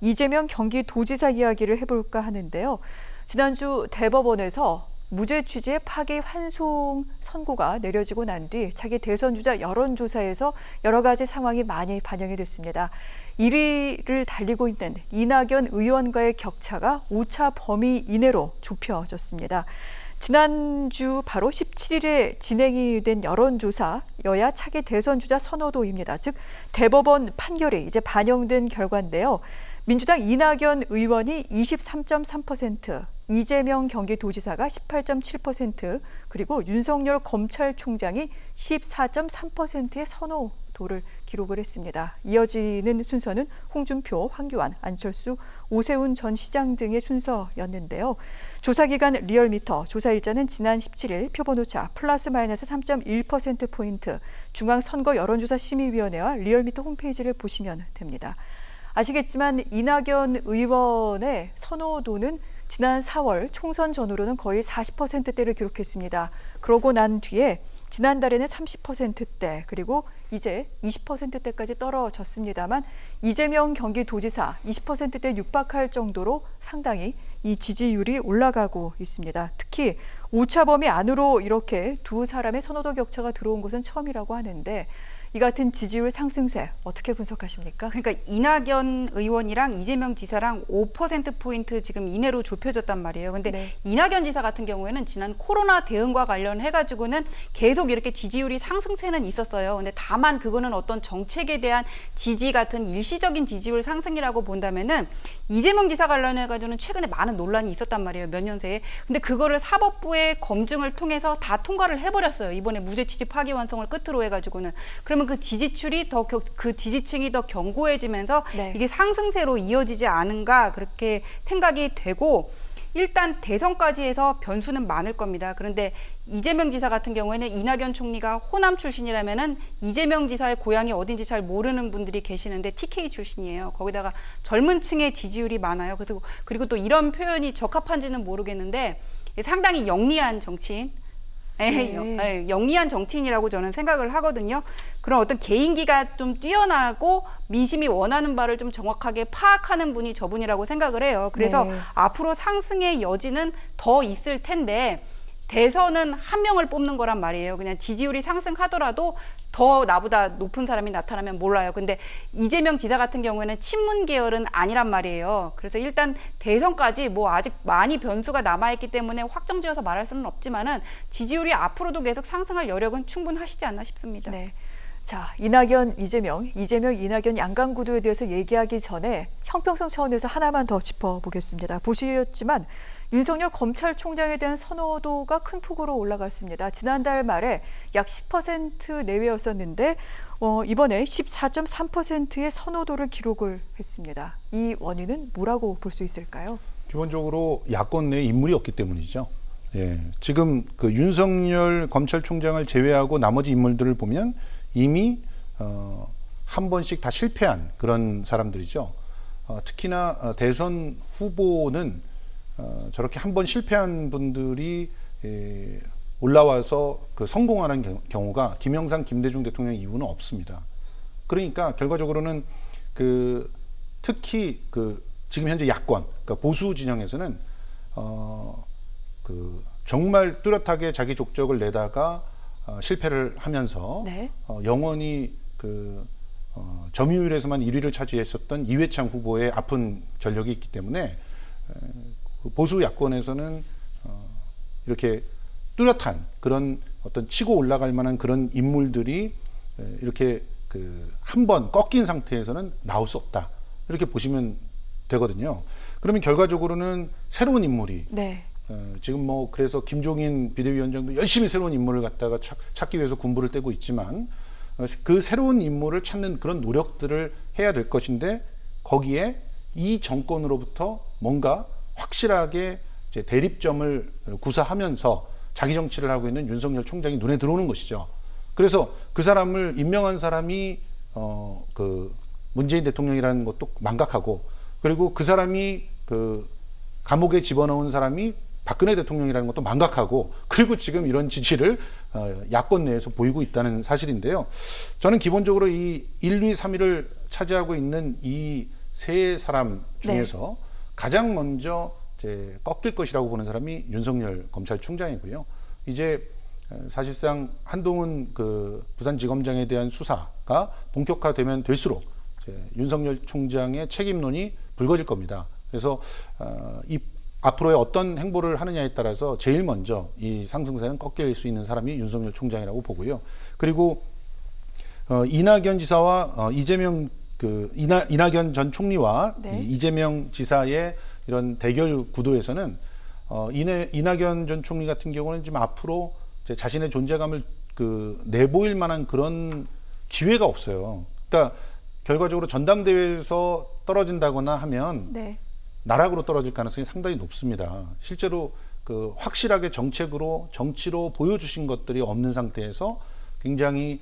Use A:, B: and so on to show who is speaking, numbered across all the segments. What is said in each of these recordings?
A: 이재명 경기도지사 이야기를 해볼까 하는데요. 지난주 대법원에서 무죄 취지의 파기 환송 선고가 내려지고 난 뒤 차기 대선 주자 여론조사에서 여러 가지 상황이 많이 반영이 됐습니다. 1위를 달리고 있는 이낙연 의원과의 격차가 오차 범위 이내로 좁혀졌습니다. 지난주 바로 17일에 진행이 된 여론조사 여야 차기 대선 주자 선호도입니다. 즉 대법원 판결이 이제 반영된 결과인데요. 민주당 이낙연 의원이 23.3%, 이재명 경기도지사가 18.7%, 그리고 윤석열 검찰총장이 14.3%의 선호도를 기록을 했습니다. 이어지는 순서는 홍준표, 황교안, 안철수, 오세훈 전 시장 등의 순서였는데요. 조사기관 리얼미터 조사일자는 지난 17일 표본오차 플러스 마이너스 3.1%포인트 중앙선거여론조사심의위원회와 리얼미터 홈페이지를 보시면 됩니다. 아시겠지만 이낙연 의원의 선호도는 지난 4월 총선 전후로는 거의 40%대를 기록했습니다. 그러고 난 뒤에 지난달에는 30%대 그리고 이제 20%대까지 떨어졌습니다만 이재명 경기도지사 20%대 육박할 정도로 상당히 이 지지율이 올라가고 있습니다. 특히 오차범위 안으로 이렇게 두 사람의 선호도 격차가 들어온 것은 처음이라고 하는데 이 같은 지지율 상승세 어떻게 분석하십니까?
B: 그러니까 이낙연 의원이랑 이재명 지사랑 5%포인트 지금 이내로 좁혀졌단 말이에요. 근데
A: 네.
B: 이낙연 지사 같은 경우에는 지난 코로나 대응과 관련해가지고는 계속 이렇게 지지율이 상승세는 있었어요. 근데 다만 그거는 어떤 정책에 대한 지지 같은 일시적인 지지율 상승이라고 본다면은 이재명 지사 관련해가지고는 최근에 많은 논란이 있었단 말이에요. 몇 년 새에. 근데 그거를 사법부의 검증을 통해서 다 통과를 해버렸어요. 이번에 무죄 취지 파기환송을 끝으로 해가지고는. 그러면 그 지지율이 그 지지층이 더 견고해지면서
A: 네.
B: 이게 상승세로 이어지지 않은가 그렇게 생각이 되고 일단 대선까지 해서 변수는 많을 겁니다. 그런데 이재명 지사 같은 경우에는 이낙연 총리가 호남 출신이라면은 이재명 지사의 고향이 어딘지 잘 모르는 분들이 계시는데 TK 출신이에요. 거기다가 젊은 층의 지지율이 많아요. 그리고 또 이런 표현이 적합한지는 모르겠는데 상당히 영리한 정치인.
A: 네.
B: 영리한 정치인이라고 저는 생각을 하거든요. 그런 어떤 개인기가 좀 뛰어나고 민심이 원하는 바를 좀 정확하게 파악하는 분이 저분이라고 생각을 해요. 그래서
A: 네.
B: 앞으로 상승의 여지는 더 있을 텐데 대선은 한 명을 뽑는 거란 말이에요. 그냥 지지율이 상승하더라도 더 나보다 높은 사람이 나타나면 몰라요. 근데 이재명 지사 같은 경우에는 친문 계열은 아니란 말이에요. 그래서 일단 대선까지 뭐 아직 많이 변수가 남아있기 때문에 확정지어서 말할 수는 없지만은 지지율이 앞으로도 계속 상승할 여력은 충분하시지 않나 싶습니다.
A: 네. 자, 이낙연, 이재명, 이낙연 양강구도에 대해서 얘기하기 전에 형평성 차원에서 하나만 더 짚어보겠습니다. 보시겠지만 윤석열 검찰총장에 대한 선호도가 큰 폭으로 올라갔습니다. 지난달 말에 약 10% 내외였었는데 이번에 14.3%의 선호도를 기록을 했습니다. 이 원인은 뭐라고 볼 수 있을까요?
C: 기본적으로 야권 내에 인물이 없기 때문이죠. 예, 지금 그 윤석열 검찰총장을 제외하고 나머지 인물들을 보면 이미 한 번씩 다 실패한 그런 사람들이죠. 특히나 대선 후보는 저렇게 한 번 실패한 분들이 올라와서 그 성공하는 경우가 김영삼, 김대중 대통령 이후는 없습니다. 그러니까 결과적으로는 특히 지금 현재 야권, 그러니까 보수 진영에서는 정말 뚜렷하게 자기 족적을 내다가 실패를 하면서
A: 네.
C: 영원히 점유율에서만 1위를 차지했었던 이회창 후보의 아픈 전력이 있기 때문에 보수 야권에서는 이렇게 뚜렷한 그런 어떤 치고 올라갈 만한 그런 인물들이 이렇게 한 번 꺾인 상태에서는 나올 수 없다 이렇게 보시면 되거든요. 그러면 결과적으로는 새로운 인물이
A: 네.
C: 지금 그래서 김종인 비대위원장도 열심히 새로운 인물을 갖다가 찾기 위해서 군부를 떼고 있지만 그 새로운 인물을 찾는 그런 노력들을 해야 될 것인데 거기에 이 정권으로부터 뭔가 확실하게 이제 대립점을 구사하면서 자기 정치를 하고 있는 윤석열 총장이 눈에 들어오는 것이죠. 그래서 그 사람을 임명한 사람이 문재인 대통령이라는 것도 망각하고 그리고 그 사람이 감옥에 집어넣은 사람이 박근혜 대통령이라는 것도 망각하고 그리고 지금 이런 지지를 야권 내에서 보이고 있다는 사실인데요. 저는 기본적으로 이 1, 2, 3위를 차지하고 있는 이 세 사람 중에서 가장 먼저 이제 꺾일 것이라고 보는 사람이 윤석열 검찰총장이고요. 이제 사실상 한동훈 그 부산지검장에 대한 수사가 본격화되면 될수록 이제 윤석열 총장의 책임론이 불거질 겁니다. 그래서 이 앞으로의 어떤 행보를 하느냐에 따라서 제일 먼저 이 상승세는 꺾일 수 있는 사람이 윤석열 총장이라고 보고요. 그리고 이낙연 지사와 이재명 이낙연 전 총리와 이재명 지사의 이런 대결 구도에서는 이낙연 전 총리 같은 경우는 지금 앞으로 자신의 존재감을 내보일 만한 그런 기회가 없어요. 그러니까 결과적으로 전당대회에서 떨어진다거나 하면 나락으로 떨어질 가능성이 상당히 높습니다. 실제로 확실하게 정치로 보여주신 것들이 없는 상태에서 굉장히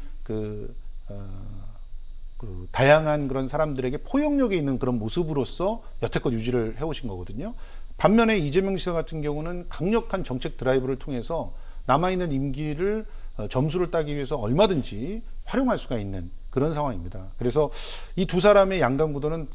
C: 다양한 그런 사람들에게 포용력이 있는 그런 모습으로서 여태껏 유지를 해오신 거거든요. 반면에 이재명 지사 같은 경우는 강력한 정책 드라이브를 통해서 남아있는 임기를 점수를 따기 위해서 얼마든지 활용할 수가 있는 그런 상황입니다. 그래서 이 두 사람의 양강 구도는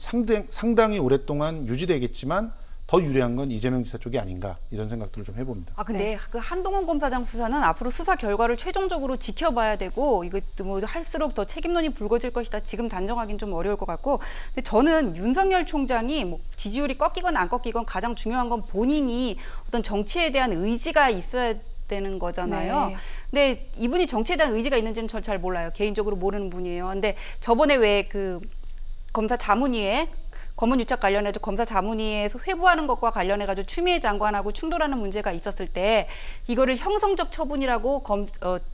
C: 상당히 오랫동안 유지되겠지만 더 유리한 건 이재명 지사 쪽이 아닌가 이런 생각들을 좀 해봅니다.
B: 근데 그 한동훈 검사장 수사는 앞으로 수사 결과를 최종적으로 지켜봐야 되고 이것도 뭐 할수록 더 책임론이 불거질 것이다. 지금 단정하기는 좀 어려울 것 같고, 근데 저는 윤석열 총장이 뭐 지지율이 꺾이건 안 꺾이건 가장 중요한 건 본인이 어떤 정치에 대한 의지가 있어야 되는 거잖아요. 근데 이분이 정치에 대한 의지가 있는지는 저 잘 몰라요. 개인적으로 모르는 분이에요. 근데 저번에 왜 그 검사 자문위에 검언유착 관련해서 검사 자문위에서 회부하는 것과 관련해가지고 추미애 장관하고 충돌하는 문제가 있었을 때 이거를 형성적 처분이라고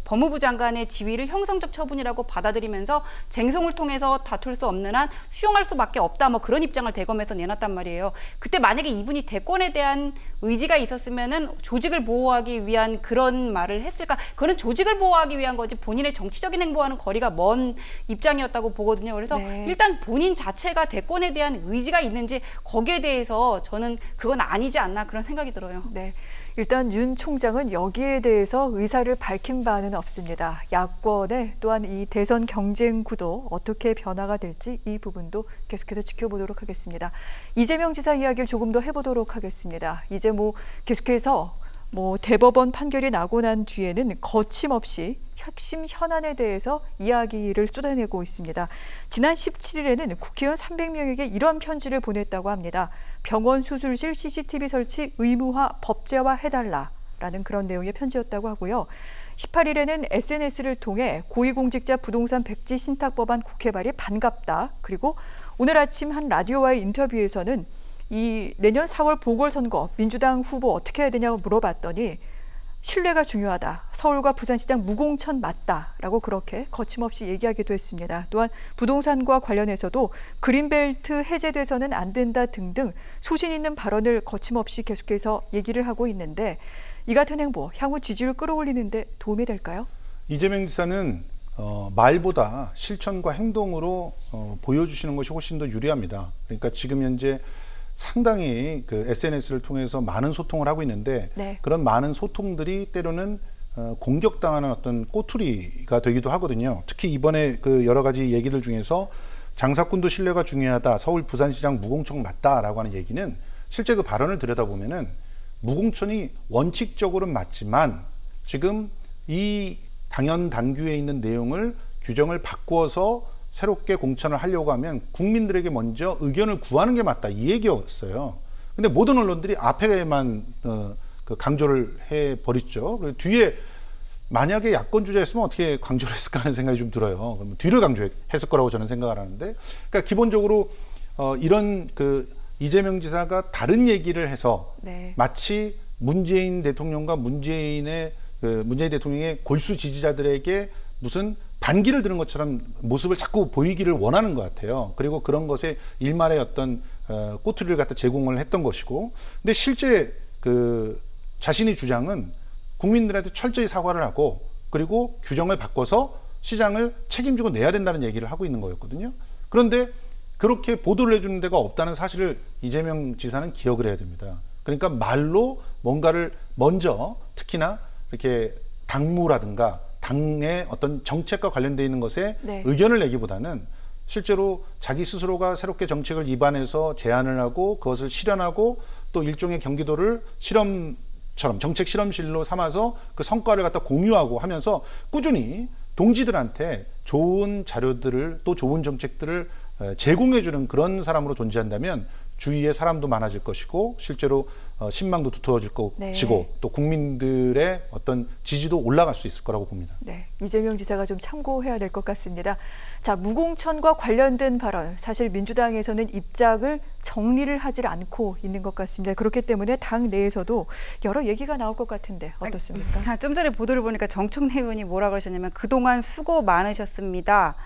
B: 법무부 장관의 지위를 형성적 처분이라고 받아들이면서 쟁송을 통해서 다툴 수 없는 한 수용할 수밖에 없다, 뭐 그런 입장을 대검에서 내놨단 말이에요. 그때 만약에 이분이 대권에 대한 의지가 있었으면은 조직을 보호하기 위한 그런 말을 했을까? 그거는 조직을 보호하기 위한 거지 본인의 정치적인 행보와는 거리가 먼 입장이었다고 보거든요. 그래서 일단 본인 자체가 대권에 대한 의지가 있는지 거기에 대해서 저는 그건 아니지 않나 그런 생각이 들어요.
A: 일단 윤 총장은 여기에 대해서 의사를 밝힌 바는 없습니다. 야권의 또한 이 대선 경쟁 구도 어떻게 변화가 될지 이 부분도 계속해서 지켜보도록 하겠습니다. 이재명 지사 이야기를 조금 더 해보도록 하겠습니다. 이제 계속해서 대법원 판결이 나고 난 뒤에는 거침없이 핵심 현안에 대해서 이야기를 쏟아내고 있습니다. 지난 17일에는 국회의원 300명에게 이런 편지를 보냈다고 합니다. 병원 수술실 CCTV 설치 의무화 법제화해달라라는 그런 내용의 편지였다고 하고요. 18일에는 SNS를 통해 고위공직자 부동산 백지 신탁 법안 국회 발의 반갑다. 그리고 오늘 아침 한 라디오와의 인터뷰에서는 이 내년 4월 보궐선거 민주당 후보 어떻게 해야 되냐고 물어봤더니 신뢰가 중요하다. 서울과 부산시장 무공천 맞다라고 그렇게 거침없이 얘기하기도 했습니다. 또한 부동산과 관련해서도 그린벨트 해제돼서는 안 된다 등등 소신 있는 발언을 거침없이 계속해서 얘기를 하고 있는데 이 같은 행보 향후 지지율을 끌어올리는 데 도움이 될까요?
C: 이재명 지사는 말보다 실천과 행동으로 보여주시는 것이 훨씬 더 유리합니다. 그러니까 지금 현재 상당히 SNS를 통해서 많은 소통을 하고 있는데 그런 많은 소통들이 때로는 공격당하는 어떤 꼬투리가 되기도 하거든요. 특히 이번에 여러 가지 얘기들 중에서 장사꾼도 신뢰가 중요하다, 서울 부산시장 무공천 맞다라고 하는 얘기는 실제 그 발언을 들여다보면은 무공천이 원칙적으로는 맞지만 지금 이 당연 당규에 있는 내용을 규정을 바꾸어서 새롭게 공천을 하려고 하면 국민들에게 먼저 의견을 구하는 게 맞다, 이 얘기였어요. 근데 모든 언론들이 앞에만 강조를 해버렸죠. 그리고 뒤에 만약에 야권 주자였으면 어떻게 강조를 했을까 하는 생각이 좀 들어요. 그러면 뒤를 강조했을 거라고 저는 생각을 하는데, 그러니까 기본적으로 이런 이재명 지사가 다른 얘기를 해서 마치 문재인 대통령과 문재인 대통령의 골수 지지자들에게 무슨 반기를 드는 것처럼 모습을 자꾸 보이기를 원하는 것 같아요. 그리고 그런 것에 일말의 어떤 꼬투리를 갖다 제공을 했던 것이고, 근데 실제 자신의 주장은 국민들한테 철저히 사과를 하고 그리고 규정을 바꿔서 시장을 책임지고 내야 된다는 얘기를 하고 있는 거였거든요. 그런데 그렇게 보도를 해주는 데가 없다는 사실을 이재명 지사는 기억을 해야 됩니다. 그러니까 말로 뭔가를 먼저 특히나 이렇게 당무라든가 당의 어떤 정책과 관련되어 있는 것에 의견을 내기보다는 실제로 자기 스스로가 새롭게 정책을 입안해서 제안을 하고 그것을 실현하고 또 일종의 경기도를 정책 실험실로 삼아서 그 성과를 갖다 공유하고 하면서 꾸준히 동지들한테 좋은 자료들을 또 좋은 정책들을 제공해주는 그런 사람으로 존재한다면 주위에 사람도 많아질 것이고 실제로 신망도 두터워질 것이고 또 국민들의 어떤 지지도 올라갈 수 있을 거라고 봅니다.
A: 네, 이재명 지사가 좀 참고해야 될 것 같습니다. 자, 무공천과 관련된 발언, 사실 민주당에서는 입장을 정리를 하질 않고 있는 것 같습니다. 그렇기 때문에 당 내에서도 여러 얘기가 나올 것 같은데 어떻습니까?
B: 좀 전에 보도를 보니까 정청래 의원이 뭐라 그러셨냐면 그동안 수고 많으셨습니다.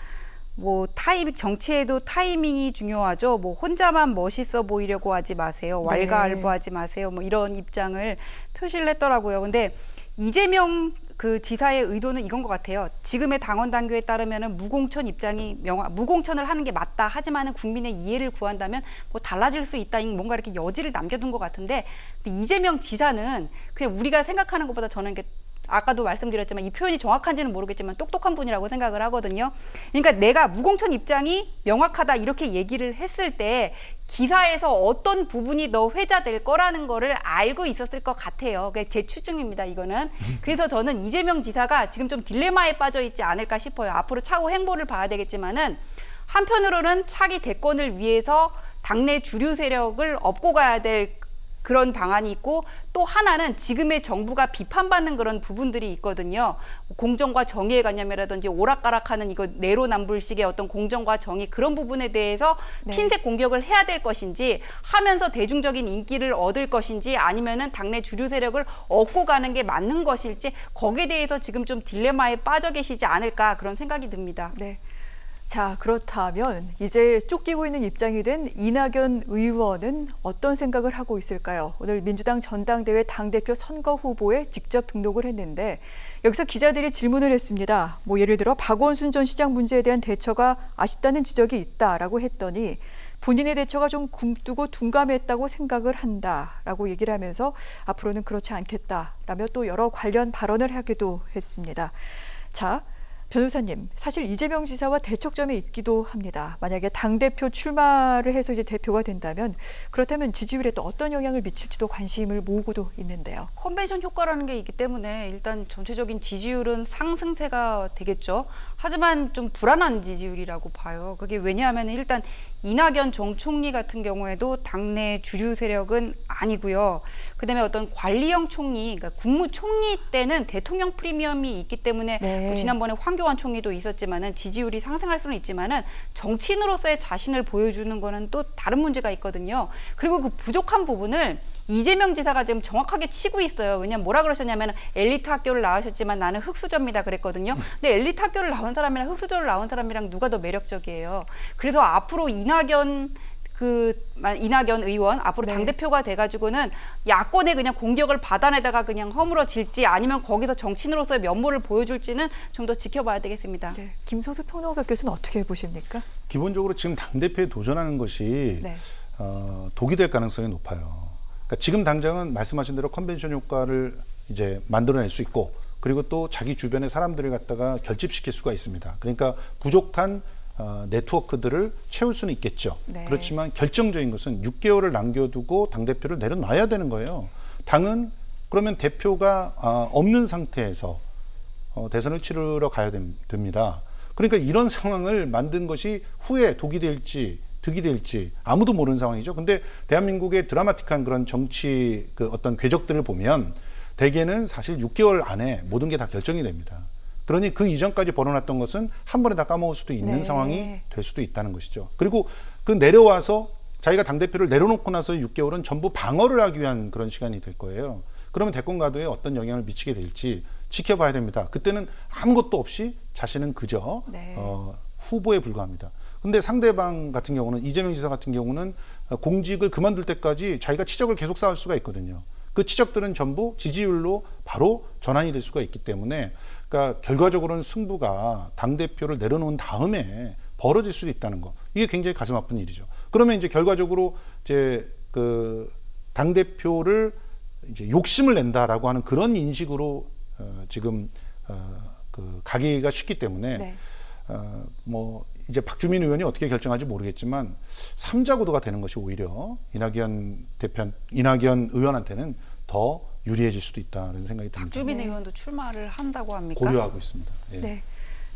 B: 뭐 정치에도 타이밍이 중요하죠. 뭐 혼자만 멋있어 보이려고 하지 마세요. 왈가왈부하지 마세요. 뭐 이런 입장을 표시를 했더라고요. 근데 이재명 그 지사의 의도는 이건 것 같아요. 지금의 당원 당규에 따르면은 무공천을 하는 게 맞다. 하지만은 국민의 이해를 구한다면 뭐 달라질 수 있다. 뭔가 이렇게 여지를 남겨둔 것 같은데 근데 이재명 지사는 그냥 우리가 생각하는 것보다 저는 이게 아까도 말씀드렸지만 이 표현이 정확한지는 모르겠지만 똑똑한 분이라고 생각을 하거든요. 그러니까 내가 무공천 입장이 명확하다 이렇게 얘기를 했을 때 기사에서 어떤 부분이 더 회자될 거라는 거를 알고 있었을 것 같아요. 그게 제 추정입니다, 이거는. 그래서 저는 이재명 지사가 지금 좀 딜레마에 빠져 있지 않을까 싶어요. 앞으로 차후 행보를 봐야 되겠지만은 한편으로는 차기 대권을 위해서 당내 주류 세력을 업고 가야 될 그런 방안이 있고 또 하나는 지금의 정부가 비판받는 그런 부분들이 있거든요. 공정과 정의의 관념이라든지 오락가락하는 이거 내로남불식의 어떤 공정과 정의 그런 부분에 대해서 핀셋 공격을 해야 될 것인지 하면서 대중적인 인기를 얻을 것인지 아니면은 당내 주류 세력을 얻고 가는 게 맞는 것일지 거기에 대해서 지금 좀 딜레마에 빠져 계시지 않을까 그런 생각이 듭니다.
A: 네. 자, 그렇다면 이제 쫓기고 있는 입장이 된 이낙연 의원은 어떤 생각을 하고 있을까요? 오늘 민주당 전당대회 당대표 선거 후보에 직접 등록을 했는데 여기서 기자들이 질문을 했습니다. 뭐 예를 들어 박원순 전 시장 문제에 대한 대처가 아쉽다는 지적이 있다라고 했더니 본인의 대처가 좀 굼뜨고 둔감했다고 생각을 한다라고 얘기를 하면서 앞으로는 그렇지 않겠다라며 또 여러 관련 발언을 하기도 했습니다. 자, 변호사님, 사실 이재명 지사와 대척점에 있기도 합니다. 만약에 당대표 출마를 해서 이제 대표가 된다면 그렇다면 지지율에 또 어떤 영향을 미칠지도 관심을 모으고도 있는데요.
B: 컨벤션 효과라는 게 있기 때문에 일단 전체적인 지지율은 상승세가 되겠죠. 하지만 좀 불안한 지지율이라고 봐요. 그게 왜냐하면 일단 이낙연 전 총리 같은 경우에도 당내 주류 세력은 아니고요. 그다음에 어떤 관리형 총리, 그러니까 국무총리 때는 대통령 프리미엄이 있기 때문에 뭐 지난번에 황교안 총리도 있었지만은 지지율이 상승할 수는 있지만은 정치인으로서의 자신을 보여주는 거는 또 다른 문제가 있거든요. 그리고 그 부족한 부분을 이재명 지사가 지금 정확하게 치고 있어요. 왜냐면 뭐라 그러셨냐면 엘리트 학교를 나오셨지만 나는 흑수저입니다 그랬거든요. 근데 엘리트 학교를 나온 사람이랑 흑수저를 나온 사람이랑 누가 더 매력적이에요. 그래서 앞으로 이낙연 의원 앞으로 당대표가 돼가지고는 야권의 그냥 공격을 받아내다가 그냥 허물어질지 아니면 거기서 정치인으로서의 면모를 보여줄지는 좀 더 지켜봐야 되겠습니다.
A: 네. 김소수 평론가께서는 어떻게 보십니까?
C: 기본적으로 지금 당대표에 도전하는 것이 독이 될 가능성이 높아요. 그러니까 지금 당장은 말씀하신 대로 컨벤션 효과를 이제 만들어낼 수 있고 그리고 또 자기 주변의 사람들을 갖다가 결집시킬 수가 있습니다. 그러니까 부족한 네트워크들을 채울 수는 있겠죠. 그렇지만 결정적인 것은 6개월을 남겨두고 당대표를 내려놔야 되는 거예요. 당은 그러면 대표가 없는 상태에서 대선을 치르러 가야 됩니다. 그러니까 이런 상황을 만든 것이 후에 독이 될지 득이 될지 아무도 모르는 상황이죠. 근데 대한민국의 드라마틱한 그런 정치 그 어떤 궤적들을 보면 대개는 사실 6개월 안에 모든 게 다 결정이 됩니다. 그러니 그 이전까지 벌어놨던 것은 한 번에 다 까먹을 수도 있는 상황이 될 수도 있다는 것이죠. 그리고 그 내려와서 자기가 당대표를 내려놓고 나서 6개월은 전부 방어를 하기 위한 그런 시간이 될 거예요. 그러면 대권 가도에 어떤 영향을 미치게 될지 지켜봐야 됩니다. 그때는 아무것도 없이 자신은 그저 후보에 불과합니다. 근데 상대방 같은 경우는 이재명 지사 같은 경우는 공직을 그만둘 때까지 자기가 치적을 계속 쌓을 수가 있거든요. 그 치적들은 전부 지지율로 바로 전환이 될 수가 있기 때문에 그러니까 결과적으로는 승부가 당대표를 내려놓은 다음에 벌어질 수도 있다는 거. 이게 굉장히 가슴 아픈 일이죠. 그러면 이제 결과적으로 이제 그 당대표를 이제 욕심을 낸다라고 하는 그런 인식으로 지금 그 가기가 쉽기 때문에 뭐 이제 박주민 의원이 어떻게 결정할지 모르겠지만 3자 구도가 되는 것이 오히려 이낙연 의원한테는 더 유리해질 수도 있다는 생각이 듭니다.
B: 박주민 의원도 출마를 한다고 합니까?
C: 고려하고 있습니다. 예.
A: 네.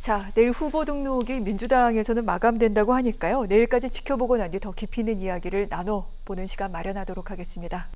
A: 자, 내일 후보 등록이 민주당에서는 마감된다고 하니까요. 내일까지 지켜보고 난 뒤 더 깊이 있는 이야기를 나눠보는 시간 마련하도록 하겠습니다.